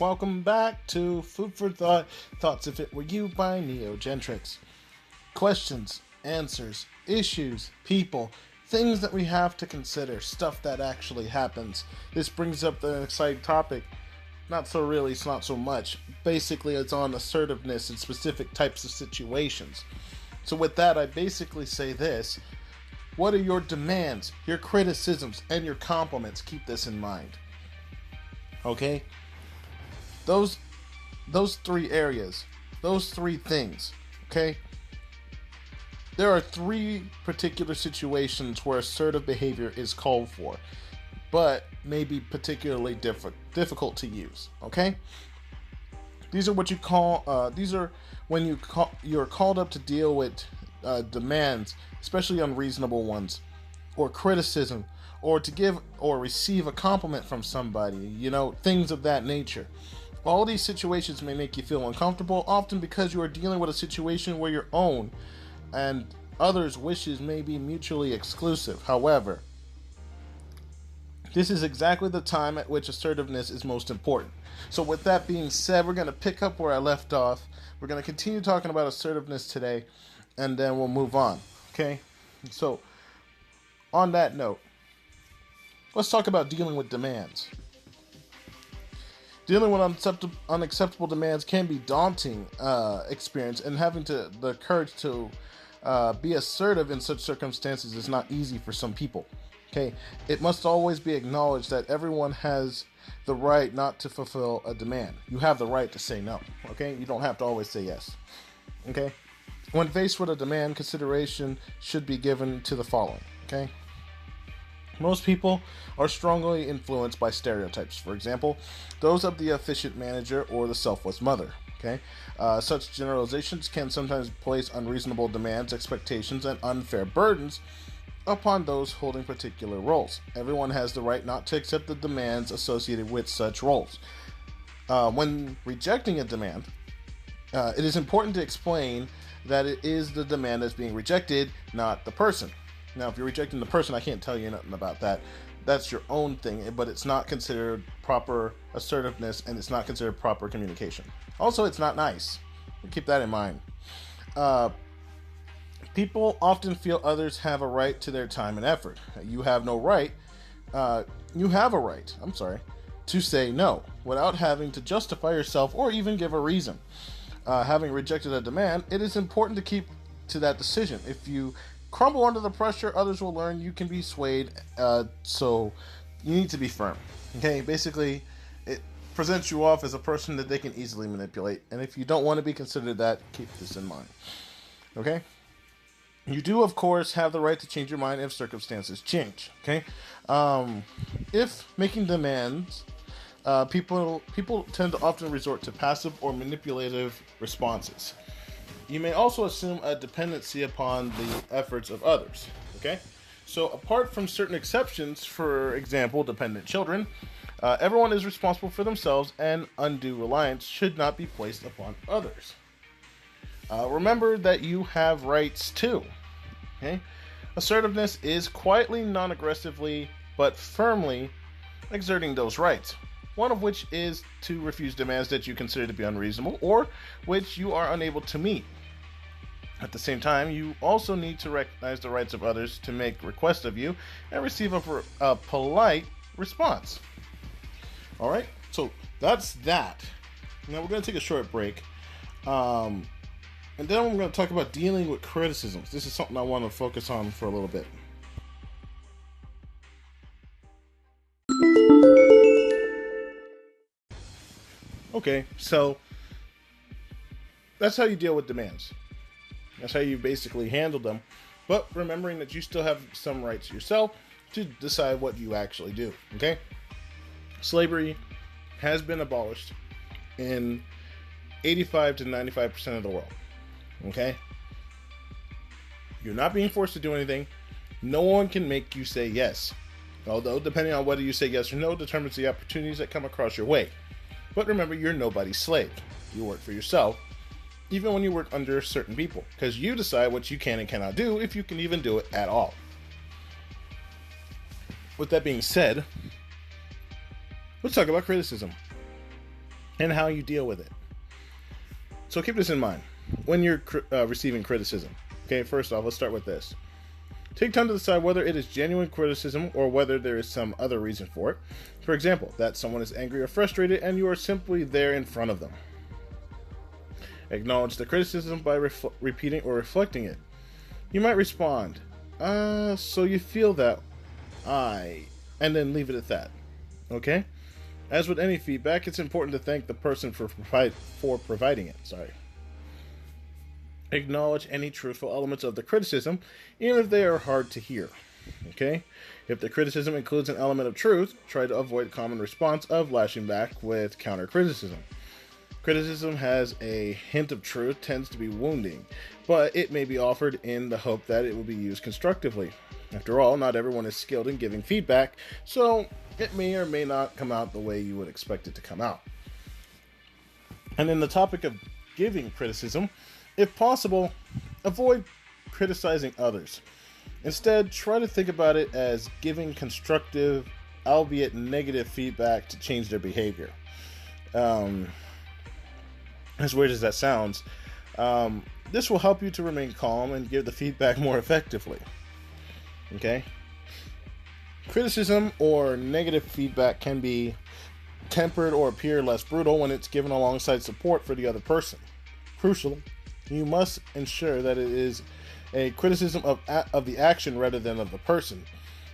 Welcome back to Food for Thought, Thoughts If It Were You by Gentrics. Questions, answers, issues, people, things that we have to consider, stuff that actually happens. This brings up the exciting topic. Not so much. Basically, it's on assertiveness in specific types of situations. So with that, I basically say this. What are your demands, your criticisms, and your compliments? Keep this in mind. Okay? Those three areas, those three things, okay? There are three particular situations where assertive behavior is called for, but may be particularly difficult to use, okay? These are what you call, you're called up to deal with demands, especially unreasonable ones, or criticism, or to give or receive a compliment from somebody, things of that nature. All these situations may make you feel uncomfortable, often because you are dealing with a situation where your own and others' wishes may be mutually exclusive. However, this is exactly the time at which assertiveness is most important. So with that being said, we're going to pick up where I left off. We're going to continue talking about assertiveness today, and then we'll move on. Okay? So, on that note, let's talk about dealing with demands. Dealing with unacceptable demands can be daunting experience, and having the courage to be assertive in such circumstances is not easy for some people. Okay, it must always be acknowledged that everyone has the right not to fulfill a demand. You have the right to say no. Okay, you don't have to always say yes. Okay, when faced with a demand, consideration should be given to the following. Okay. Most people are strongly influenced by stereotypes. For example, those of the efficient manager or the selfless mother. Okay, such generalizations can sometimes place unreasonable demands, expectations, and unfair burdens upon those holding particular roles. Everyone has the right not to accept the demands associated with such roles. When rejecting a demand, it is important to explain that it is the demand that's being rejected, not the person. Now, if you're rejecting the person, I can't tell you nothing about that. That's your own thing, but it's not considered proper assertiveness, and it's not considered proper communication. Also, it's not nice. Keep that in mind. People often feel others have a right to their time and effort. You have a right, to say no without having to justify yourself or even give a reason. Having rejected a demand, it is important to keep to that decision. If you crumble under the pressure, others will learn you can be swayed, so you need to be firm. Okay, basically, it presents you off as a person that they can easily manipulate, and if you don't want to be considered that, keep this in mind. Okay? You do, of course, have the right to change your mind if circumstances change. Okay? If making demands, people tend to often resort to passive or manipulative responses. You may also assume a dependency upon the efforts of others, okay? So apart from certain exceptions, for example, dependent children, everyone is responsible for themselves, and undue reliance should not be placed upon others. Remember that you have rights too, okay? Assertiveness is quietly, non-aggressively, but firmly exerting those rights. One of which is to refuse demands that you consider to be unreasonable or which you are unable to meet. At the same time, you also need to recognize the rights of others to make requests of you and receive a polite response. Alright, so that's that. Now we're going to take a short break. And then we're going to talk about dealing with criticisms. This is something I want to focus on for a little bit. Okay, so that's how you deal with demands. That's how you basically handle them, but remembering that you still have some rights yourself to decide what you actually do, okay? Slavery has been abolished in 85 to 95% of the world, okay? You're not being forced to do anything. No one can make you say yes, although depending on whether you say yes or no determines the opportunities that come across your way. But remember, you're nobody's slave. You work for yourself, even when you work under certain people, because you decide what you can and cannot do, if you can even do it at all. With that being said, let's talk about criticism. and how you deal with it. So keep this in mind when you're receiving criticism. Okay, first off, let's start with this. Take time to decide whether it is genuine criticism or whether there is some other reason for it. For example, that someone is angry or frustrated and you are simply there in front of them. Acknowledge the criticism by repeating or reflecting it. You might respond, so you feel that and then leave it at that. Okay? As with any feedback, it's important to thank the person for providing it. Acknowledge any truthful elements of the criticism, even if they are hard to hear. Okay? If the criticism includes an element of truth, try to avoid a common response of lashing back with counter criticism. Criticism has a hint of truth, tends to be wounding, but it may be offered in the hope that it will be used constructively. After all, not everyone is skilled in giving feedback, so it may or may not come out the way you would expect it to come out. And in the topic of giving criticism, if possible, avoid criticizing others. Instead, try to think about it as giving constructive, albeit negative feedback to change their behavior. As weird as that sounds, this will help you to remain calm and give the feedback more effectively. Okay? Criticism or negative feedback can be tempered or appear less brutal when it's given alongside support for the other person. Crucially, you must ensure that it is a criticism of the action rather than of the person.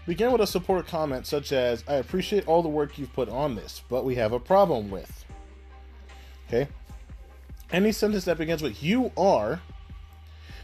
Begin with a support comment such as, I appreciate all the work you've put on this, but we have a problem with. Okay? Any sentence that begins with you are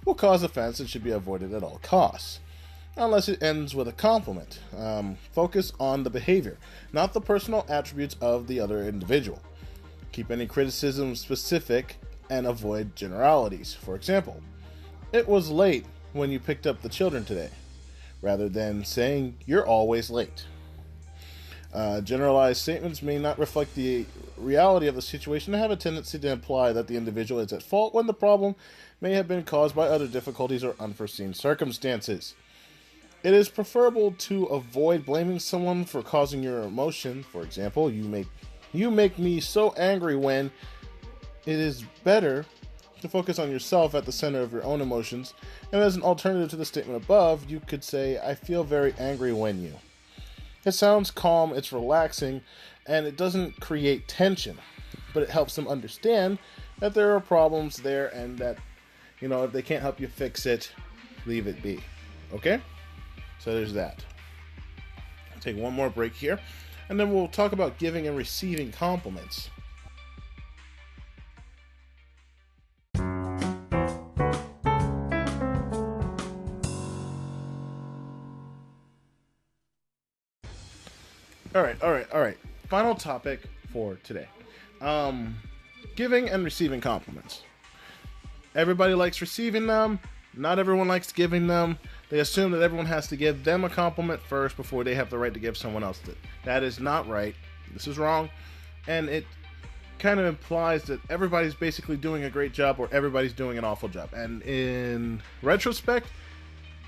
will cause offense and should be avoided at all costs, unless it ends with a compliment. Focus on the behavior, not the personal attributes of the other individual. Keep any criticism specific and avoid generalities. For example, it was late when you picked up the children today, rather than saying you're always late. Generalized statements may not reflect the reality of the situation and have a tendency to imply that the individual is at fault when the problem may have been caused by other difficulties or unforeseen circumstances. It is preferable to avoid blaming someone for causing your emotion. For example, you make me so angry when. It is better to focus on yourself at the center of your own emotions, and as an alternative to the statement above, you could say, I feel very angry when you. It sounds calm, it's relaxing, and it doesn't create tension, but it helps them understand that there are problems there and that, if they can't help you fix it, leave it be. Okay? So there's that. I'll take one more break here, and then we'll talk about giving and receiving compliments. All right. Final topic for today. Giving and receiving compliments. Everybody likes receiving them. Not everyone likes giving them. They assume that everyone has to give them a compliment first before they have the right to give someone else it. That is not right. This is wrong. And it kind of implies that everybody's basically doing a great job or everybody's doing an awful job. And in retrospect,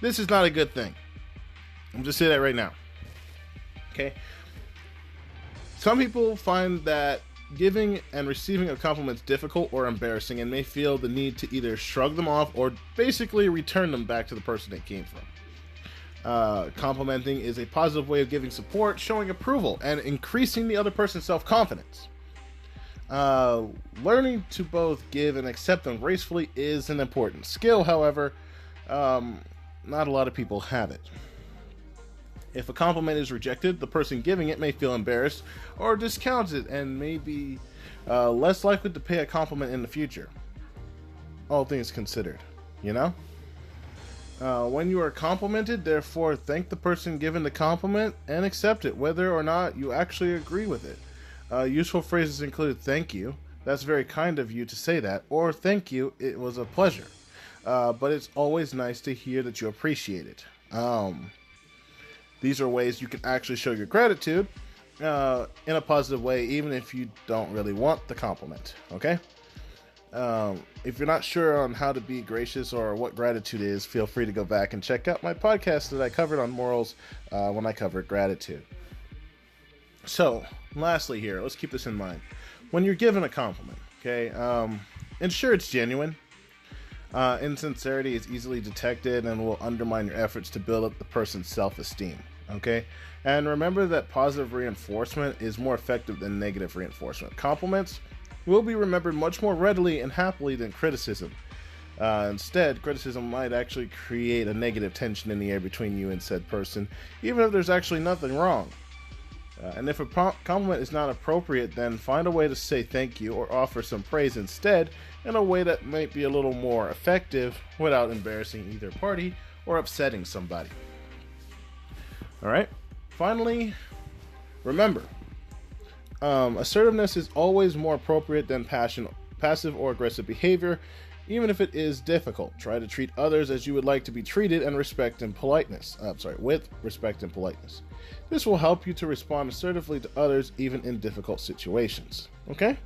this is not a good thing. I'm just saying that right now. Okay? Some people find that giving and receiving of compliments difficult or embarrassing and may feel the need to either shrug them off or basically return them back to the person they came from. Complimenting is a positive way of giving support, showing approval, and increasing the other person's self-confidence. Learning to both give and accept them gracefully is an important skill, however, not a lot of people have it. If a compliment is rejected, the person giving it may feel embarrassed or discounts it and may be less likely to pay a compliment in the future. All things considered, When you are complimented, therefore, thank the person given the compliment and accept it, whether or not you actually agree with it. Useful phrases include thank you, that's very kind of you to say that, or thank you, it was a pleasure. But it's always nice to hear that you appreciate it. These are ways you can actually show your gratitude in a positive way, even if you don't really want the compliment, okay? If you're not sure on how to be gracious or what gratitude is, feel free to go back and check out my podcast that I covered on morals when I covered gratitude. So, lastly here, let's keep this in mind. when you're given a compliment, okay, ensure it's genuine. Insincerity is easily detected and will undermine your efforts to build up the person's self-esteem, okay? And remember that positive reinforcement is more effective than negative reinforcement. Compliments will be remembered much more readily and happily than criticism. Instead, criticism might actually create a negative tension in the air between you and said person, even if there's actually nothing wrong. And if a compliment is not appropriate, then find a way to say thank you or offer some praise instead in a way that might be a little more effective without embarrassing either party or upsetting somebody. Alright, finally, remember, assertiveness is always more appropriate than passive or aggressive behavior, even if it is difficult. Try to treat others as you would like to be treated with respect and politeness. This will help you to respond assertively to others even in difficult situations. Okay?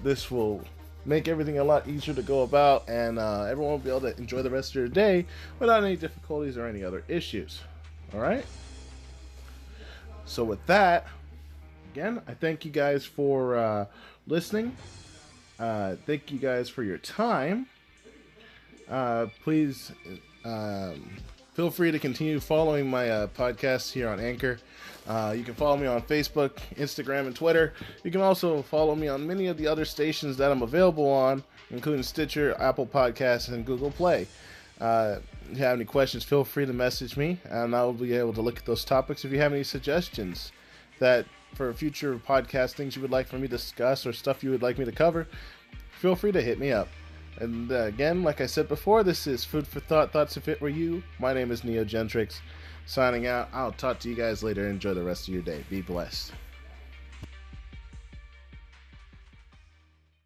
This will make everything a lot easier to go about, and everyone will be able to enjoy the rest of your day without any difficulties or any other issues. Alright? So with that, again, I thank you guys for listening. Thank you guys for your time. Please feel free to continue following my podcast here on Anchor. You can follow me on Facebook, Instagram, and Twitter. You can also follow me on many of the other stations that I'm available on, including Stitcher, Apple Podcasts, and Google Play. If you have any questions, feel free to message me, and I will be able to look at those topics. If you have any suggestions that for future podcast things you would like for me to discuss or stuff you would like me to cover, feel free to hit me up. And again, like I said before, this is Food for Thought, Thoughts If It Were You. My name is Gentrics, signing out. I'll talk to you guys later. Enjoy the rest of your day. Be blessed.